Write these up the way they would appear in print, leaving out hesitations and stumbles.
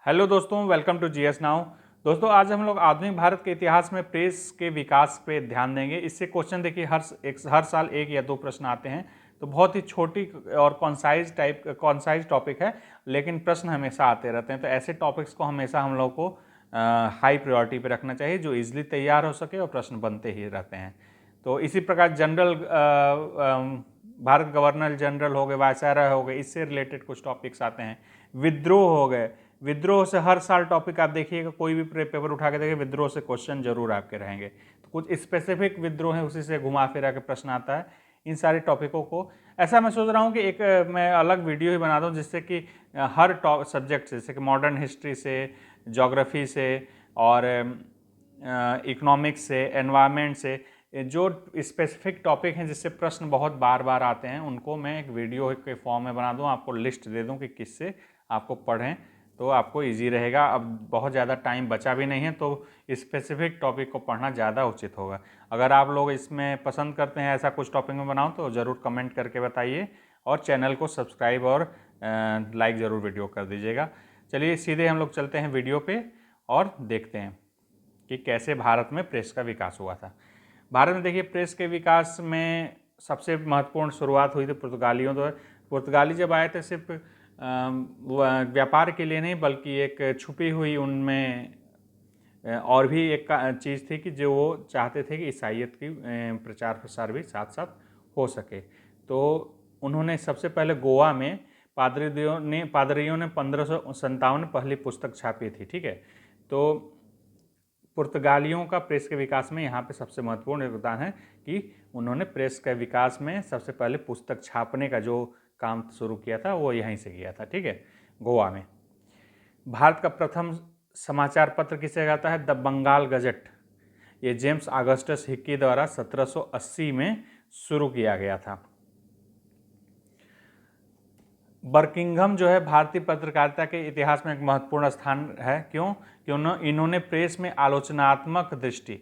Hello दोस्तों, welcome to GS now. दोस्तों, आज हम लोग आधुनिक भारत के इतिहास में प्रेस के विकास पे ध्यान देंगे। इससे क्वेश्चन देखिए हर साल एक या दो प्रश्न आते हैं, तो बहुत ही छोटी और कॉन्साइज टॉपिक है, लेकिन प्रश्न हमेशा आते रहते हैं। तो ऐसे टॉपिक्स को हमेशा हम लोग को हाई प्रायोरिटी पे रखना चाहिए, जो इजीली तैयार हो सके और प्रश्न बनते ही रहते हैं। तो इसी प्रकार भारत गवर्नर जनरल हो गए, वायसराय हो गए, इससे रिलेटेड कुछ टॉपिक्स आते हैं। विद्रोह हो गए, विद्रोह से हर साल टॉपिक आप देखिएगा, कोई भी पेपर उठा के देखिए, विद्रोह से क्वेश्चन जरूर आपके रहेंगे। तो कुछ स्पेसिफिक विद्रोह है, उसी से घुमा फिरा के प्रश्न आता है। इन सारे टॉपिकों को ऐसा मैं सोच रहा हूँ कि एक मैं अलग वीडियो ही बना दूँ, जिससे कि हर सब्जेक्ट से, जैसे कि मॉडर्न हिस्ट्री से, ज्योग्राफी से और इकोनॉमिक्स से, एनवायरनमेंट से, जो स्पेसिफिक टॉपिक हैं जिससे प्रश्न बहुत बार बार आते हैं, उनको मैं एक वीडियो के फॉर्म में बना दूं, आपको लिस्ट दे दूं कि किससे आपको पढ़ें, तो आपको इजी रहेगा। अब बहुत ज़्यादा टाइम बचा भी नहीं है, तो स्पेसिफिक टॉपिक को पढ़ना ज़्यादा उचित होगा। अगर आप लोग इसमें पसंद करते हैं ऐसा कुछ टॉपिक में बनाऊं, तो ज़रूर कमेंट करके बताइए, और चैनल को सब्सक्राइब और लाइक ज़रूर वीडियो कर दीजिएगा। चलिए सीधे हम लोग चलते हैं वीडियो पे और देखते हैं कि कैसे भारत में प्रेस का विकास हुआ था। भारत में देखिए, प्रेस के विकास में सबसे महत्वपूर्ण शुरुआत हुई थी पुर्तगालियों द्वारा। पुर्तगाली जब आए थे, सिर्फ व्यापार के लिए नहीं, बल्कि एक छुपी हुई उनमें और भी एक चीज़ थी कि जो वो चाहते थे कि ईसाइयत की प्रचार प्रसार भी साथ साथ हो सके। तो उन्होंने सबसे पहले गोवा में पादरियों ने 1557 में पहली पुस्तक छापी थी। ठीक है, तो पुर्तगालियों का प्रेस के विकास में यहाँ पे सबसे महत्वपूर्ण योगदान है कि उन्होंने प्रेस के विकास में सबसे पहले पुस्तक छापने का जो काम शुरू किया था, वो यहीं से किया था। ठीक है, गोवा में। भारत का प्रथम समाचार पत्र किसे कहता है? The Bengal gazette. ये जेम्स ऑगस्टस हिक्की द्वारा 1780 में शुरू किया गया था। बर्किंघम जो है भारतीय पत्रकारिता के इतिहास में एक महत्वपूर्ण स्थान है। क्यों? कि इन्होंने प्रेस में आलोचनात्मक दृष्टि,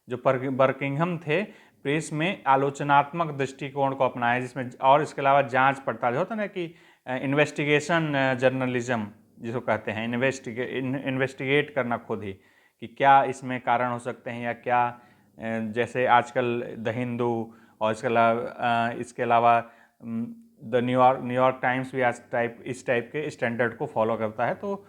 जो बर्किंघम थे, प्रेस में आलोचनात्मक दृष्टिकोण को अपनाया, जिसमें और इसके अलावा जांच पड़ताल होता है ना, कि इन्वेस्टिगेशन जर्नलिज्म जिसको कहते हैं, इन्वेस्टिगेट करना खुद ही, कि क्या इसमें कारण हो सकते हैं या क्या, जैसे आजकल द हिंदू और इसके अलावा द न्यूयॉर्क टाइम्स भी इस टाइप के स्टैंडर्ड को फॉलो करता है। तो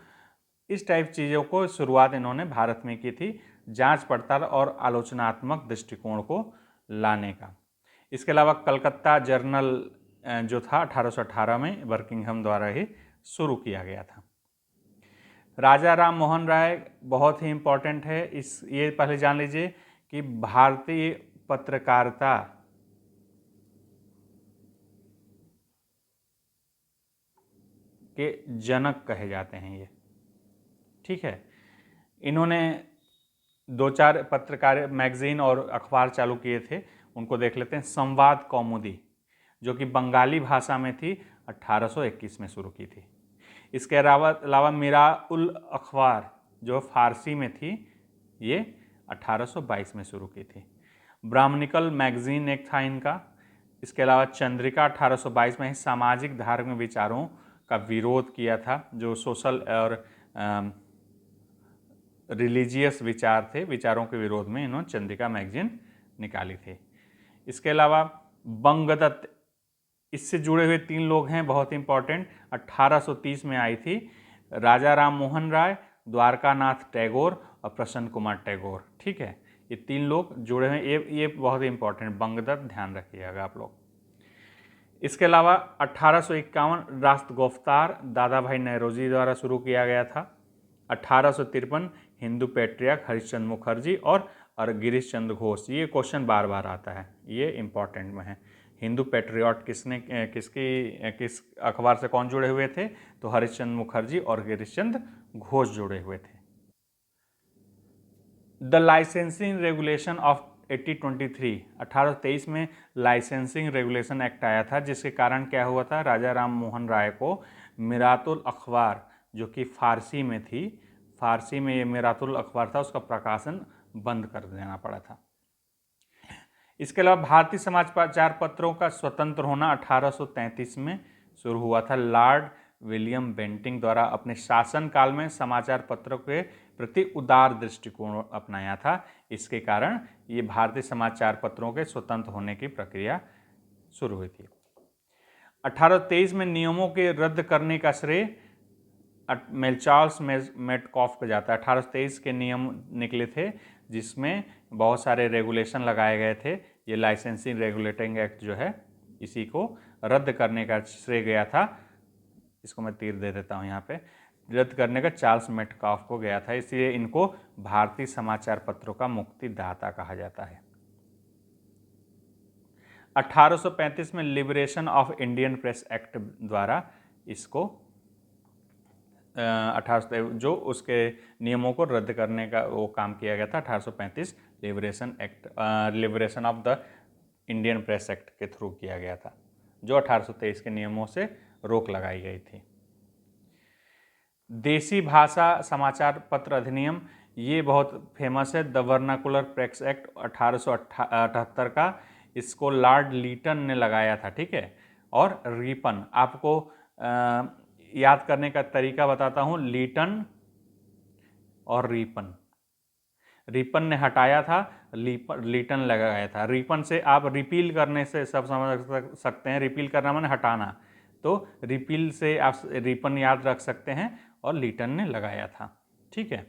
इस टाइप चीज़ों को शुरुआत इन्होंने भारत में की थी, जांच पड़ताल और आलोचनात्मक दृष्टिकोण को लाने का। इसके अलावा कलकत्ता जर्नल जो था 1818 में बर्किंघम द्वारा ही शुरू किया गया था। राजा राम मोहन राय बहुत ही इम्पोर्टेंट है। ये पहले जान लीजिए कि भारतीय पत्रकारिता के जनक कहे जाते हैं ये। ठीक है, इन्होंने 2-4 पत्रकार मैगजीन और अखबार चालू किए थे, उनको देख लेते हैं। संवाद कौमुदी, जो कि बंगाली भाषा में थी, 1821 में शुरू की थी। इसके अलावा मीरा उल अखबार, जो फारसी में थी, ये 1822 में शुरू की थी। ब्राह्मणिकल मैगजीन एक था इनका। इसके अलावा चंद्रिका 1822 में ही सामाजिक धार्मिक विचारों का विरोध किया था, जो सोशल और रिलीजियस विचार थे, विचारों के विरोध में इन्होंने चंद्रिका मैगजीन निकाली थी। इसके अलावा बंगदत्त, इससे जुड़े हुए 3 लोग हैं बहुत इंपॉर्टेंट। 1830 में आई थी, राजा राम मोहन राय, द्वारकानाथ टैगोर और प्रसन्न कुमार टैगोर। ठीक है, ये 3 लोग जुड़े हैं, ये बहुत इंपॉर्टेंट, बंगदत्त ध्यान रखिएगा आप लोग। इसके अलावा 1851 राष्ट्रगोफ्तार दादा भाई नौरोजी द्वारा शुरू किया गया था। 1853 हिंदू पैट्रियर्क हरिश्चंद्र मुखर्जी और गिरीश चंद्र घोष। ये क्वेश्चन बार बार आता है, ये इंपॉर्टेंट में है। हिंदू पैट्रियट किस अखबार से कौन जुड़े हुए थे? तो हरिश्चंद्र मुखर्जी और गिरीश चंद्र घोष जुड़े हुए थे। द लाइसेंसिंग रेगुलेशन ऑफ 1823 में लाइसेंसिंग रेगुलेशन एक्ट आया था, जिसके कारण क्या हुआ था? राजा राम मोहन राय को मिरातुल अखबार, जो कि फारसी में थी, फारसी में ये मिरातुल अखबार था, उसका प्रकाशन बंद कर देना पड़ा था। इसके अलावा भारतीय समाचार पत्रों का स्वतंत्र होना 1833 में शुरू हुआ था। लॉर्ड विलियम बेंटिंक द्वारा अपने शासनकाल में समाचार पत्रों के प्रति उदार दृष्टिकोण अपनाया था। इसके कारण ये भारतीय समाचार पत्रों के स्वतंत्र होने की प्रक्रिया शुरू हुई थी। 1823 में नियमों के रद्द करने का श्रेय चार्ल्स मेटकॉफ को जाता है। 1823 के नियम निकले थे जिसमें बहुत सारे रेगुलेशन लगाए गए थे। ये लाइसेंसिंग रेगुलेटिंग एक्ट जो है इसी को रद्द करने का श्रेय गया था। इसको मैं तीर दे देता हूँ यहाँ पे, रद्द करने का चार्ल्स मेटकॉफ को गया था, इसलिए इनको भारतीय समाचार पत्रों का मुक्तिदाता कहा जाता है। 1835 में liberation of Indian press act द्वारा इसको 18 जो उसके नियमों को रद्द करने का वो काम किया गया था। 1835 liberation of the Indian press act के थ्रू किया गया था, जो 1823 के नियमों से रोक लगाई गई थी। देसी भाषा समाचार पत्र अधिनियम, ये बहुत फेमस है। द वर्नाकुलर प्रेस एक्ट 1878 का, इसको लॉर्ड लीटन ने लगाया था, ठीक है। और रिपन, आपको याद करने का तरीका बताता हूँ, लीटन और रिपन। रिपन ने हटाया था, लीटन लगाया था। रिपन से आप रिपील करने से सब समझ सकते हैं, रिपील करना माने हटाना, तो रिपील से आप रिपन याद रख सकते हैं और लीटन ने लगाया था, ठीक है।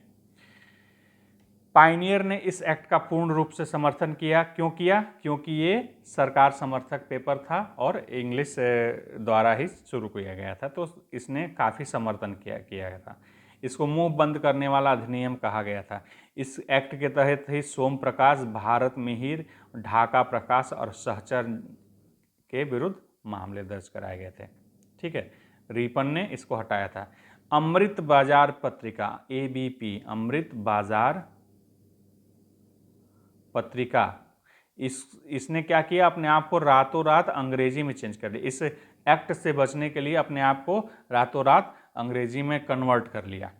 पायनियर ने इस एक्ट का पूर्ण रूप से समर्थन किया। क्यों किया? क्योंकि ये सरकार समर्थक पेपर था और इंग्लिश द्वारा ही शुरू किया गया था, तो इसने काफ़ी समर्थन किया गया था। इसको मुंह बंद करने वाला अधिनियम कहा गया था। इस एक्ट के तहत ही सोम प्रकाश, भारत मिहिर, ढाका प्रकाश और सहचर के विरुद्ध मामले दर्ज कराए गए थे, ठीक है। रिपन ने इसको हटाया था। अमृत बाजार पत्रिका, ABP, अमृत बाजार पत्रिका, इसने क्या किया, अपने आप को रातों रात अंग्रेजी में चेंज कर दिया। इस एक्ट से बचने के लिए अपने आप को रातों रात अंग्रेजी में कन्वर्ट कर लिया,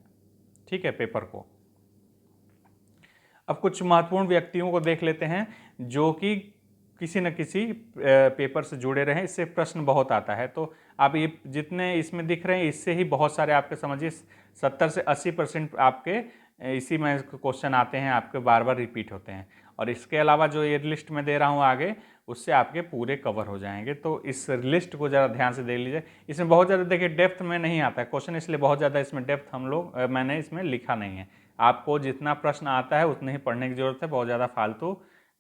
ठीक है, पेपर को। अब कुछ महत्वपूर्ण व्यक्तियों को देख लेते हैं जो कि किसी न किसी पेपर से जुड़े रहे। इससे प्रश्न बहुत आता है, तो आप ये जितने इसमें दिख रहे हैं इससे ही बहुत सारे आपके समझिए 70 से 80% आपके इसी में क्वेश्चन आते हैं, आपके बार बार रिपीट होते हैं। और इसके अलावा जो ये लिस्ट में दे रहा हूँ आगे, उससे आपके पूरे कवर हो जाएंगे। तो इस लिस्ट को ज़रा ध्यान से देख लीजिए। इसमें बहुत ज़्यादा देखिए डेप्थ में नहीं आता है क्वेश्चन, इसलिए बहुत ज़्यादा इसमें डेप्थ मैंने इसमें लिखा नहीं है। आपको जितना प्रश्न आता है उतने ही पढ़ने की ज़रूरत है, बहुत ज़्यादा फालतू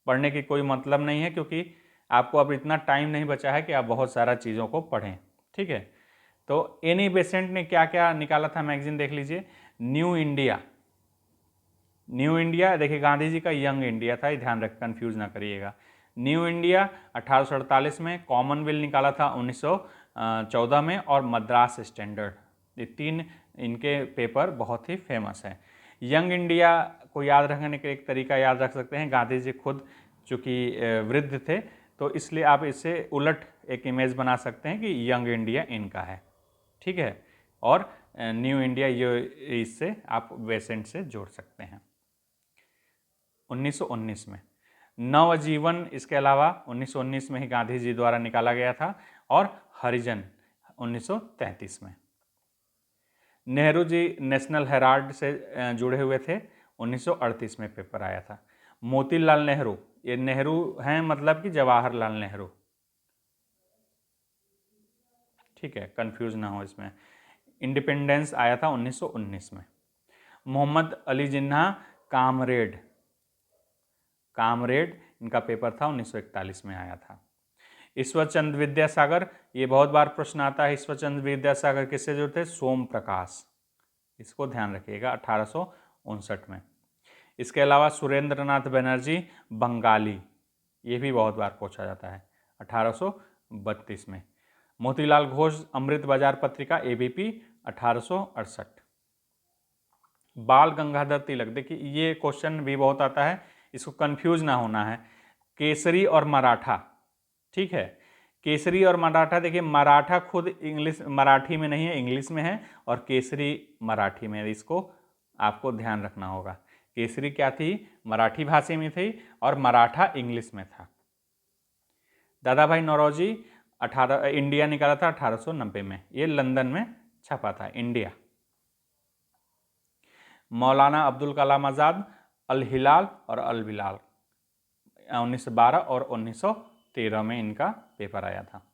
पढ़ने की कोई मतलब नहीं है, क्योंकि आपको अब इतना टाइम नहीं बचा है कि आप बहुत सारा चीज़ों को पढ़ें, ठीक है। तो एनी बेसेंट ने क्या क्या निकाला था मैगजीन देख लीजिए। न्यू इंडिया, न्यू इंडिया देखिए गांधी जी का यंग इंडिया था, ये ध्यान रख कंफ्यूज ना करिएगा। न्यू इंडिया 1848 में, कॉमनवेल्थ निकाला था 1914 में, और मद्रास स्टैंडर्ड, ये 3 इनके पेपर बहुत ही फेमस हैं। यंग इंडिया को याद रखने का एक तरीका याद रख सकते हैं, गांधी जी खुद चूँकि वृद्ध थे तो इसलिए आप इससे उलट एक इमेज बना सकते हैं कि यंग इंडिया इनका है, ठीक है। और न्यू इंडिया ये इससे आप बेसेंट से जोड़ सकते हैं। 1919 में नवजीवन, इसके अलावा 1919 में ही गांधी जी द्वारा निकाला गया था, और हरिजन 1933 में। नेहरू जी नेशनल हेराल्ड से जुड़े हुए थे, 1938 में पेपर आया था। मोतीलाल नेहरू, ये नेहरू हैं मतलब कि जवाहरलाल नेहरू, ठीक है, कंफ्यूज ना हो इसमें। इंडिपेंडेंस आया था 1919 में। मोहम्मद अली जिन्ना कामरेड, कामरेड इनका पेपर था 1941 में आया था। ईश्वर चंद्र विद्यासागर, ये बहुत बार प्रश्न आता है, ईश्वर चंद्र विद्यासागर किससे जुड़े थे? सोम प्रकाश, इसको ध्यान रखिएगा, 1859 में। इसके अलावा सुरेंद्र नाथ बनर्जी बंगाली, ये भी बहुत बार पूछा जाता है, 1832 में। मोतीलाल घोष अमृत बाजार पत्रिका ABP 1868। बाल गंगाधर तिलक, देखिए ये क्वेश्चन भी बहुत आता है, इसको कंफ्यूज ना होना है। केसरी और मराठा, ठीक है, केसरी और मराठा, देखिए मराठा खुद इंग्लिश मराठी में नहीं है, इंग्लिश में है, और केसरी मराठी में है, इसको आपको ध्यान रखना होगा। केसरी क्या थी? मराठी भाषा में थी, और मराठा इंग्लिश में था। दादा भाई नौरोजी इंडिया निकाला था 1890 में, ये लंदन में छपा था, इंडिया। मौलाना अब्दुल कलाम आज़ाद, अल हिलाल और अल बिलाल, 1912 और 1913 में इनका पेपर आया था।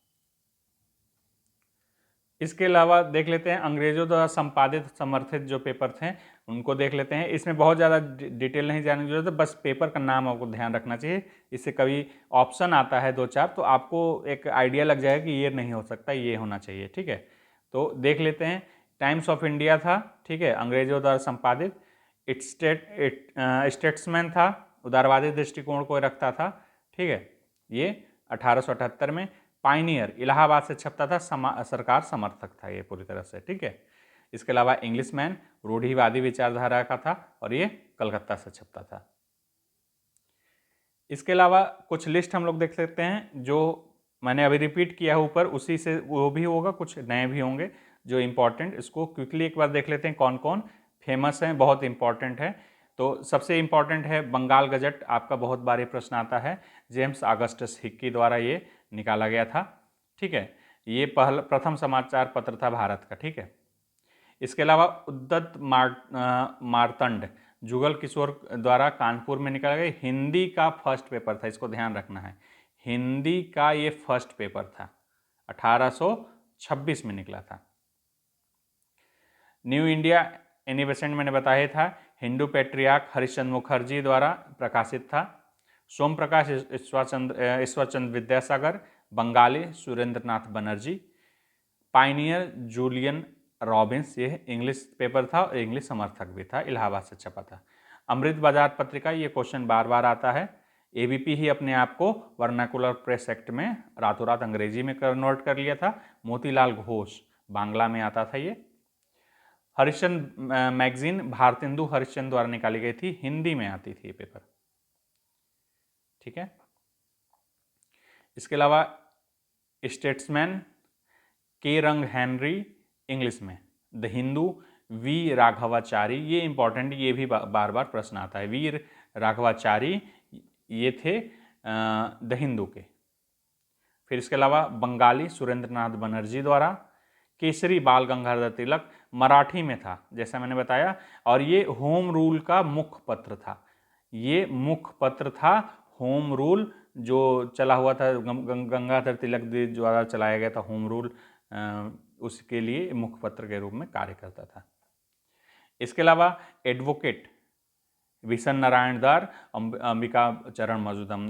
इसके अलावा देख लेते हैं अंग्रेजों द्वारा संपादित समर्थित जो पेपर थे उनको देख लेते हैं। इसमें बहुत ज़्यादा डिटेल नहीं जानने की जरूरत है, बस पेपर का नाम आपको ध्यान रखना चाहिए। इससे कभी ऑप्शन आता है 2-4 तो आपको एक आइडिया लग जाएगा कि ये नहीं हो सकता, ये होना चाहिए, ठीक है। तो देख लेते हैं। टाइम्स ऑफ इंडिया था, ठीक है, अंग्रेजों द्वारा संपादित। स्टेट्समैन था, उदारवादी दृष्टिकोण को रखता था, ठीक है, ये 1878 में। पाइनियर इलाहाबाद से छपता था, सरकार समर्थक था ये पूरी तरह से, ठीक है। इसके अलावा इंग्लिशमैन रूढ़िवादी विचारधारा का था और ये कलकत्ता से छपता था। इसके अलावा कुछ लिस्ट हम लोग देख सकते हैं जो मैंने अभी रिपीट किया है ऊपर, उसी से वो भी होगा, कुछ नए भी होंगे जो इम्पोर्टेंट। इसको क्विकली एक बार देख लेते हैं कौन कौन फेमस हैं, बहुत इंपॉर्टेंट है। तो सबसे इम्पॉर्टेंट है बंगाल गजट, आपका बहुत बार ये प्रश्न आता है, जेम्स ऑगस्टस हिक्की द्वारा ये निकाला गया था, ठीक है। ये प्रथम समाचार पत्र था भारत का, ठीक है। इसके अलावा उद्दत मार्तंड जुगल किशोर द्वारा कानपुर में निकाला गया, हिंदी का फर्स्ट पेपर था, इसको ध्यान रखना है, हिंदी का ये फर्स्ट पेपर था, 1826 में निकला था। न्यू इंडिया एनिबेसेंट मैंने बताया था, हिंदू पेट्रियार्क हरिश्चंद्र मुखर्जी द्वारा प्रकाशित था। Som Prakash Ishwarchandra Vidyasagar, Bengali Surendranath Banerjee. Pioneer Julian Robbins, ये इंग्लिश पेपर था और इंग्लिश समर्थक भी था, इलाहाबाद से छपा था। अमृत बाजार पत्रिका, ये क्वेश्चन बार बार आता है। एबीपी ही अपने आप को वर्नाकुलर प्रेस एक्ट में रातों रात अंग्रेजी में कन्वर्ट कर लिया था। मोतीलाल घोष, बांग्ला में आता था ये। हरिश्चंद्र मैगजीन भारतेंदु हरिश्चंद्र द्वारा निकाली गई थी, हिंदी में आती थी ये पेपर, ठीक है। इसके अलावा स्टेट्समैन के रंग हेनरी, इंग्लिश में। द हिंदू वी राघवाचारी, ये इंपॉर्टेंट, ये भी बार बार प्रश्न आता है। वीर राघवाचारी ये थे द हिंदू के। फिर इसके अलावा बंगाली सुरेंद्रनाथ बनर्जी द्वारा। केसरी बाल गंगाधर तिलक, मराठी में था जैसा मैंने बताया, और ये होम रूल का मुख्य पत्र था, ये मुख्य पत्र था, होम रूल जो चला हुआ था, गंगाधर तिलक द्वारा चलाया गया था होम रूल, उसके लिए मुख्य पत्र के रूप में कार्य करता था। इसके अलावा एडवोकेट विशन नारायण दार, अंबिका चरण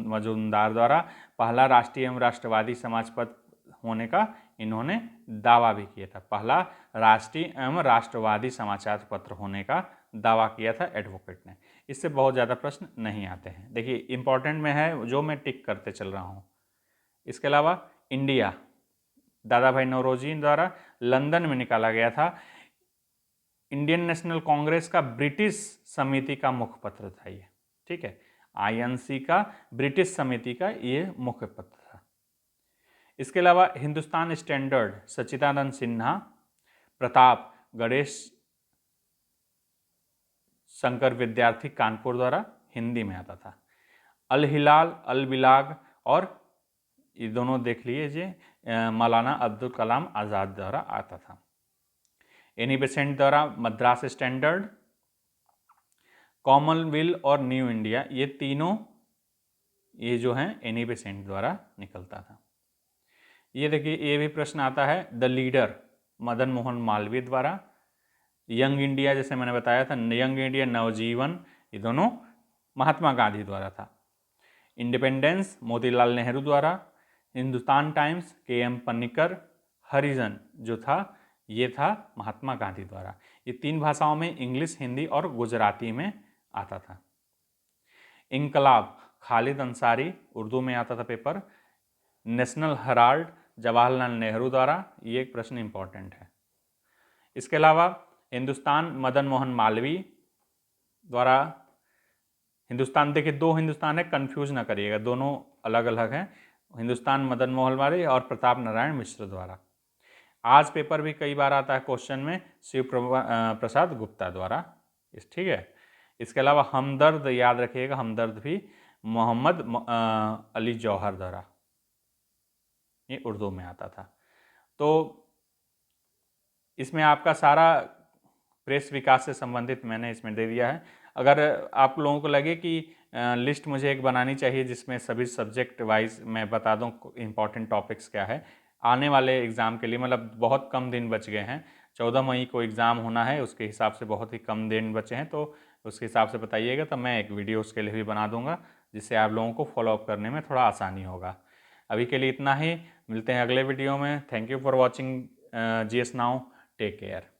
मजूमदार द्वारा पहला राष्ट्रीय एवं राष्ट्रवादी समाज पत्र होने का इन्होंने दावा भी किया था, पहला राष्ट्रीय एवं राष्ट्रवादी समाचार पत्र होने का दावा किया था एडवोकेट ने। इससे बहुत ज़्यादा प्रश्न नहीं आते हैं, देखिए इंपॉर्टेंट में है जो मैं टिक करते चल रहा हूँ। इसके अलावा इंडिया दादा भाई नौरोजी द्वारा लंदन में निकाला गया था। इंडियन नेशनल कांग्रेस का ब्रिटिश समिति का मुख्य पत्र था ये, ठीक है, आईएनसी का ब्रिटिश समिति का ये मुख्य पत्र था। इसके अलावा हिंदुस्तान स्टैंडर्ड सच्चिदानंद सिन्हा, प्रताप गणेश शंकर विद्यार्थी कानपुर द्वारा हिंदी में आता था। अल हिलाल, अल बिलाग और ये दोनों देख लीजिए मौलाना अब्दुल कलाम आज़ाद द्वारा आता था। एनी बेसेंट द्वारा मद्रास स्टैंडर्ड, कॉमनवेल्थ और न्यू इंडिया, ये तीनों ये जो हैं एनी बेसेंट द्वारा निकलता था। ये देखिए ये भी प्रश्न आता है, द लीडर मदन मोहन मालवीय द्वारा। यंग इंडिया जैसे मैंने बताया था, यंग इंडिया नवजीवन, ये दोनों महात्मा गांधी द्वारा था। इंडिपेंडेंस मोतीलाल नेहरू द्वारा। Hindustan Times K M. पन्नीकर। हरिजन जो था ये था महात्मा गांधी द्वारा। ये 3 भाषाओं में, इंग्लिश, हिंदी और गुजराती में आता था। इनकलाब खालिद अंसारी, उर्दू में आता था paper. National Herald Jawaharlal Nehru द्वारा, ये एक प्रश्न इंपॉर्टेंट है। इसके अलावा हिंदुस्तान मदन मोहन मालवीय द्वारा। हिंदुस्तान देखिए 2 हिंदुस्तान है, कंफ्यूज ना करिएगा, दोनों अलग अलग हैं। हिंदुस्तान मदन मोहन मालवीय और प्रताप नारायण मिश्र द्वारा। आज पेपर भी कई बार आता है क्वेश्चन में, शिव प्रसाद गुप्ता द्वारा, ठीक है। इसके अलावा हमदर्द याद रखिएगा, हमदर्द भी मोहम्मद अली जौहर द्वारा, ये उर्दू में आता था। तो इसमें आपका सारा प्रेस विकास से संबंधित मैंने इसमें दे दिया है। अगर आप लोगों को लगे कि लिस्ट मुझे एक बनानी चाहिए जिसमें सभी सब्जेक्ट वाइज मैं बता दूं इम्पॉर्टेंट टॉपिक्स क्या है आने वाले एग्ज़ाम के लिए, मतलब बहुत कम दिन बच गए हैं, 14 मई को एग्ज़ाम होना है, उसके हिसाब से बहुत ही कम दिन बचे हैं, तो उसके हिसाब से बताइएगा, तो मैं एक वीडियो उसके लिए भी बना दूंगा जिससे आप लोगों को फॉलोअप करने में थोड़ा आसानी होगा। अभी के लिए इतना ही, मिलते हैं अगले वीडियो में। Thank you for watching GS now, take care.